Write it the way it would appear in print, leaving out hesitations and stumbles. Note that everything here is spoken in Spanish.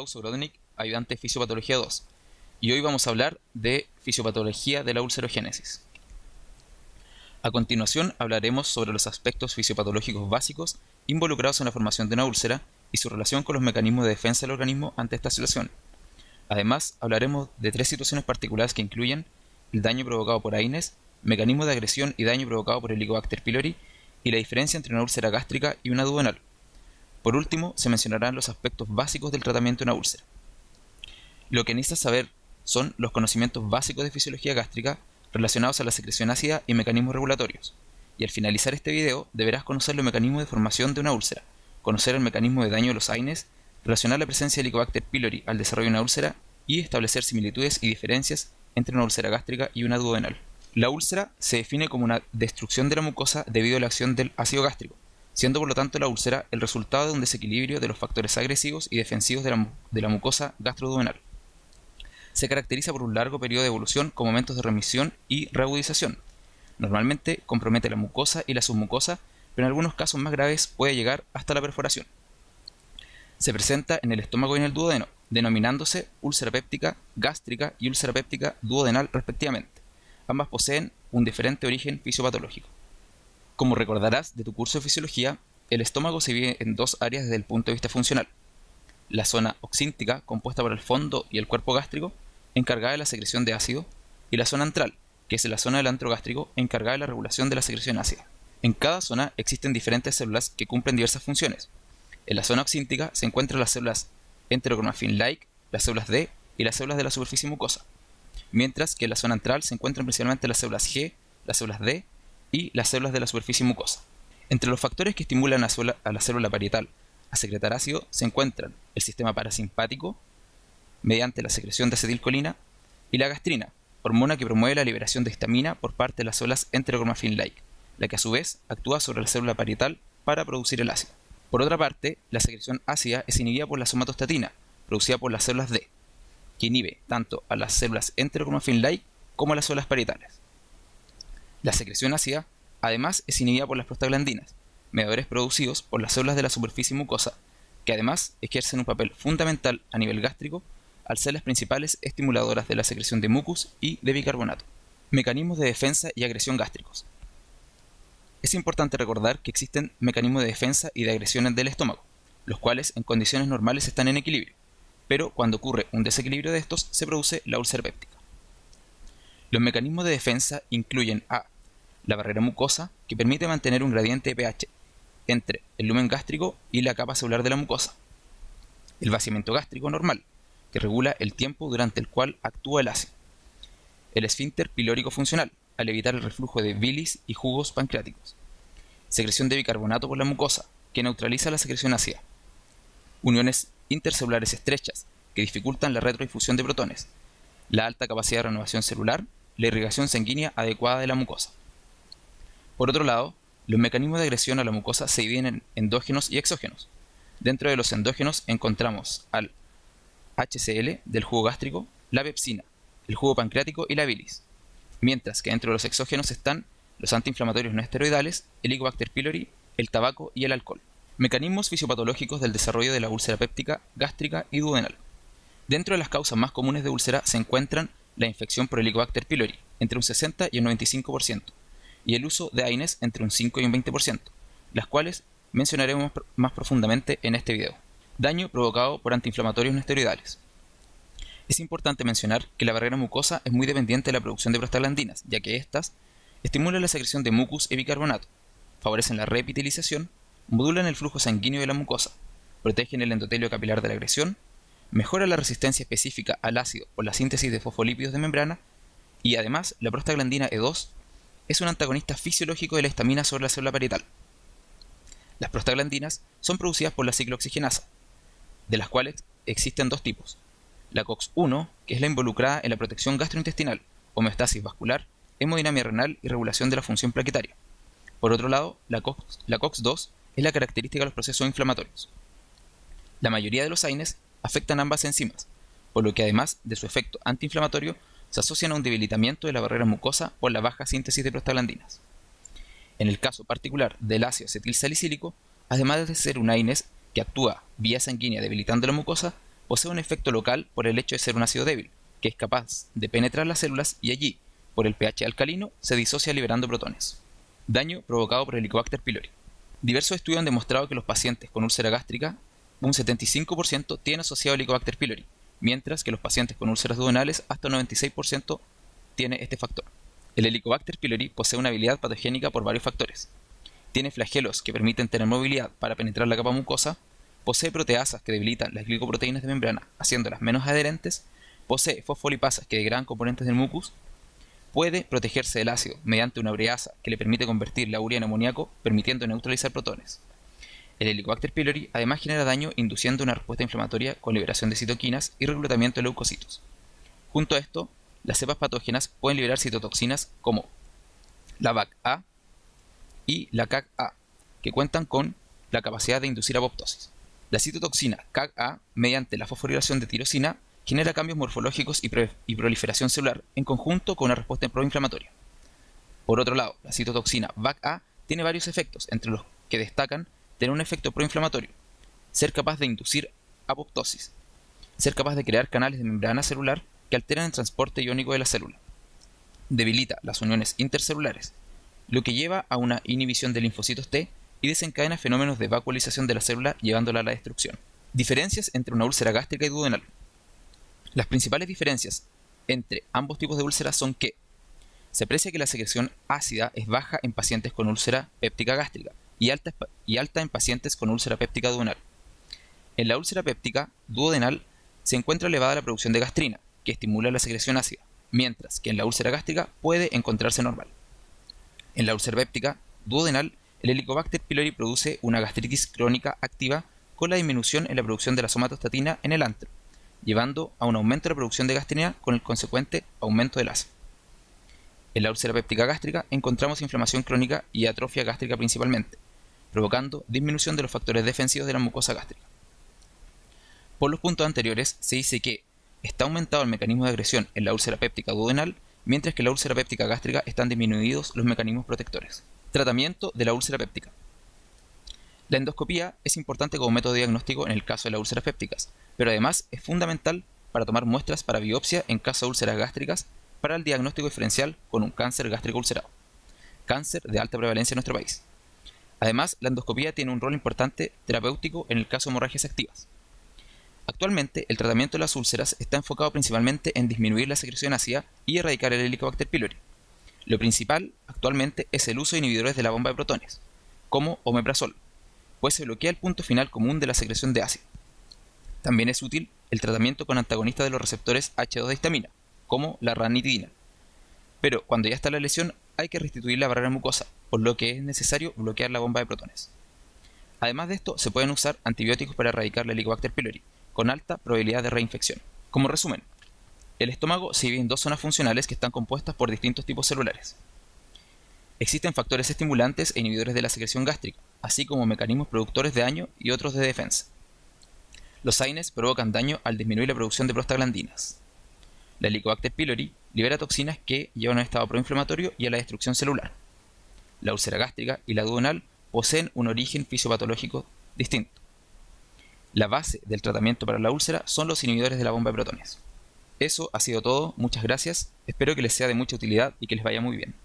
Klaus Ogrodnik, ayudante de Fisiopatología 2, y hoy vamos a hablar de fisiopatología de la ulcerogénesis. A continuación hablaremos sobre los aspectos fisiopatológicos básicos involucrados en la formación de una úlcera y su relación con los mecanismos de defensa del organismo ante esta situación. Además, hablaremos de tres situaciones particulares que incluyen el daño provocado por AINES, mecanismos de agresión y daño provocado por Helicobacter pylori, y la diferencia entre una úlcera gástrica y una duodenal. Por último, se mencionarán los aspectos básicos del tratamiento de una úlcera. Lo que necesitas saber son los conocimientos básicos de fisiología gástrica relacionados a la secreción ácida y mecanismos regulatorios. Y al finalizar este video, deberás conocer los mecanismos de formación de una úlcera, conocer el mecanismo de daño de los AINES, relacionar la presencia de Helicobacter pylori al desarrollo de una úlcera y establecer similitudes y diferencias entre una úlcera gástrica y una duodenal. La úlcera se define como una destrucción de la mucosa debido a la acción del ácido gástrico, siendo por lo tanto la úlcera el resultado de un desequilibrio de los factores agresivos y defensivos de la mucosa gastroduodenal. Se caracteriza por un largo periodo de evolución con momentos de remisión y reagudización. Normalmente compromete la mucosa y la submucosa, pero en algunos casos más graves puede llegar hasta la perforación. Se presenta en el estómago y en el duodeno, denominándose úlcera péptica gástrica y úlcera péptica duodenal respectivamente. Ambas poseen un diferente origen fisiopatológico. Como recordarás de tu curso de fisiología, el estómago se divide en dos áreas desde el punto de vista funcional. La zona oxíntica, compuesta por el fondo y el cuerpo gástrico, encargada de la secreción de ácido, y la zona antral, que es la zona del antro gástrico, encargada de la regulación de la secreción ácida. En cada zona existen diferentes células que cumplen diversas funciones. En la zona oxíntica se encuentran las células enterocromafin-like, las células D y las células de la superficie mucosa, mientras que en la zona antral se encuentran principalmente las células G, las células D y las células de la superficie mucosa. Entre los factores que estimulan a la célula parietal a secretar ácido se encuentran el sistema parasimpático, mediante la secreción de acetilcolina, y la gastrina, hormona que promueve la liberación de histamina por parte de las células enterocromafin-like, la que a su vez actúa sobre la célula parietal para producir el ácido. Por otra parte, la secreción ácida es inhibida por la somatostatina, producida por las células D, que inhibe tanto a las células enterocromafin-like como a las células parietales. La secreción ácida, además, es inhibida por las prostaglandinas, mediadores producidos por las células de la superficie mucosa, que además ejercen un papel fundamental a nivel gástrico al ser las principales estimuladoras de la secreción de mucus y de bicarbonato. Mecanismos de defensa y agresión gástricos. Es importante recordar que existen mecanismos de defensa y de agresión del estómago, los cuales en condiciones normales están en equilibrio, pero cuando ocurre un desequilibrio de estos se produce la úlcera péptica. Los mecanismos de defensa incluyen a la barrera mucosa, que permite mantener un gradiente de pH entre el lumen gástrico y la capa celular de la mucosa, el vaciamiento gástrico normal, que regula el tiempo durante el cual actúa el ácido, el esfínter pilórico funcional, al evitar el reflujo de bilis y jugos pancreáticos, secreción de bicarbonato por la mucosa, que neutraliza la secreción ácida, uniones intercelulares estrechas, que dificultan la retrodifusión de protones, la alta capacidad de renovación celular, la irrigación sanguínea adecuada de la mucosa. Por otro lado, los mecanismos de agresión a la mucosa se dividen en endógenos y exógenos. Dentro de los endógenos encontramos al HCl del jugo gástrico, la pepsina, el jugo pancreático y la bilis, mientras que dentro de los exógenos están los antiinflamatorios no esteroidales, el Helicobacter pylori, el tabaco y el alcohol. Mecanismos fisiopatológicos del desarrollo de la úlcera péptica gástrica y duodenal. Dentro de las causas más comunes de úlcera se encuentran la infección por Helicobacter pylori, entre un 60 y un 95%, y el uso de AINES entre un 5 y un 20%, las cuales mencionaremos más profundamente en este video. Daño provocado por antiinflamatorios no esteroidales. Es importante mencionar que la barrera mucosa es muy dependiente de la producción de prostaglandinas, ya que éstas estimulan la secreción de mucus y bicarbonato, favorecen la reepitelización, modulan el flujo sanguíneo de la mucosa, protegen el endotelio capilar de la agresión, mejoran la resistencia específica al ácido por la síntesis de fosfolípidos de membrana, y además la prostaglandina E2 es un antagonista fisiológico de la histamina sobre la célula parietal. Las prostaglandinas son producidas por la ciclooxigenasa, de las cuales existen dos tipos: la COX-1, que es la involucrada en la protección gastrointestinal, homeostasis vascular, hemodinamia renal y regulación de la función plaquetaria. Por otro lado, la COX-2 es la característica de los procesos inflamatorios. La mayoría de los AINES afectan ambas enzimas, por lo que además de su efecto antiinflamatorio, se asocian a un debilitamiento de la barrera mucosa por la baja síntesis de prostaglandinas. En el caso particular del ácido acetilsalicílico, además de ser un AINES que actúa vía sanguínea debilitando la mucosa, posee un efecto local por el hecho de ser un ácido débil, que es capaz de penetrar las células y allí, por el pH alcalino, se disocia liberando protones. Daño provocado por Helicobacter pylori. Diversos estudios han demostrado que los pacientes con úlcera gástrica, un 75% tienen asociado Helicobacter pylori, mientras que los pacientes con úlceras duodenales hasta un 96% tiene este factor. El Helicobacter pylori posee una habilidad patogénica por varios factores. Tiene flagelos que permiten tener movilidad para penetrar la capa mucosa, posee proteasas que debilitan las glicoproteínas de membrana, haciéndolas menos adherentes, posee fosfolipasas que degradan componentes del mucus, puede protegerse del ácido mediante una ureasa que le permite convertir la urea en amoníaco, permitiendo neutralizar protones. El Helicobacter pylori además genera daño induciendo una respuesta inflamatoria con liberación de citoquinas y reclutamiento de leucocitos. Junto a esto, las cepas patógenas pueden liberar citotoxinas como la VAC-A y la CAG-A, que cuentan con la capacidad de inducir apoptosis. La citotoxina CAG-A, mediante la fosforilación de tirosina, genera cambios morfológicos y proliferación celular en conjunto con una respuesta proinflamatoria. Por otro lado, la citotoxina VAC-A tiene varios efectos, entre los que destacan tener un efecto proinflamatorio, ser capaz de inducir apoptosis, ser capaz de crear canales de membrana celular que alteran el transporte iónico de la célula, debilita las uniones intercelulares, lo que lleva a una inhibición de linfocitos T y desencadena fenómenos de vacuolización de la célula llevándola a la destrucción. Diferencias entre una úlcera gástrica y duodenal. Las principales diferencias entre ambos tipos de úlceras son que se aprecia que la secreción ácida es baja en pacientes con úlcera péptica gástrica y alta en pacientes con úlcera péptica duodenal. En la úlcera péptica duodenal se encuentra elevada la producción de gastrina, que estimula la secreción ácida, mientras que en la úlcera gástrica puede encontrarse normal. En la úlcera péptica duodenal, el Helicobacter pylori produce una gastritis crónica activa con la disminución en la producción de la somatostatina en el antro, llevando a un aumento de la producción de gastrina con el consecuente aumento del ácido. En la úlcera péptica gástrica encontramos inflamación crónica y atrofia gástrica principalmente, provocando disminución de los factores defensivos de la mucosa gástrica. Por los puntos anteriores se dice que está aumentado el mecanismo de agresión en la úlcera péptica duodenal, mientras que en la úlcera péptica gástrica están disminuidos los mecanismos protectores. Tratamiento de la úlcera péptica. La endoscopía es importante como método diagnóstico en el caso de las úlceras pépticas, pero además es fundamental para tomar muestras para biopsia en caso de úlceras gástricas para el diagnóstico diferencial con un cáncer gástrico ulcerado, cáncer de alta prevalencia en nuestro país. Además, la endoscopía tiene un rol importante terapéutico en el caso de hemorragias activas. Actualmente, el tratamiento de las úlceras está enfocado principalmente en disminuir la secreción ácida y erradicar el Helicobacter pylori. Lo principal actualmente es el uso de inhibidores de la bomba de protones, como omeprazol, pues se bloquea el punto final común de la secreción de ácido. También es útil el tratamiento con antagonistas de los receptores H2-histamina, como la ranitidina. Pero cuando ya está la lesión, hay que restituir la barrera mucosa, por lo que es necesario bloquear la bomba de protones. Además de esto, se pueden usar antibióticos para erradicar la Helicobacter pylori, con alta probabilidad de reinfección. Como resumen, el estómago se divide en dos zonas funcionales que están compuestas por distintos tipos celulares. Existen factores estimulantes e inhibidores de la secreción gástrica, así como mecanismos productores de daño y otros de defensa. Los AINES provocan daño al disminuir la producción de prostaglandinas. La Helicobacter pylori libera toxinas que llevan a un estado proinflamatorio y a la destrucción celular. La úlcera gástrica y la duodenal poseen un origen fisiopatológico distinto. La base del tratamiento para la úlcera son los inhibidores de la bomba de protones. Eso ha sido todo, muchas gracias, espero que les sea de mucha utilidad y que les vaya muy bien.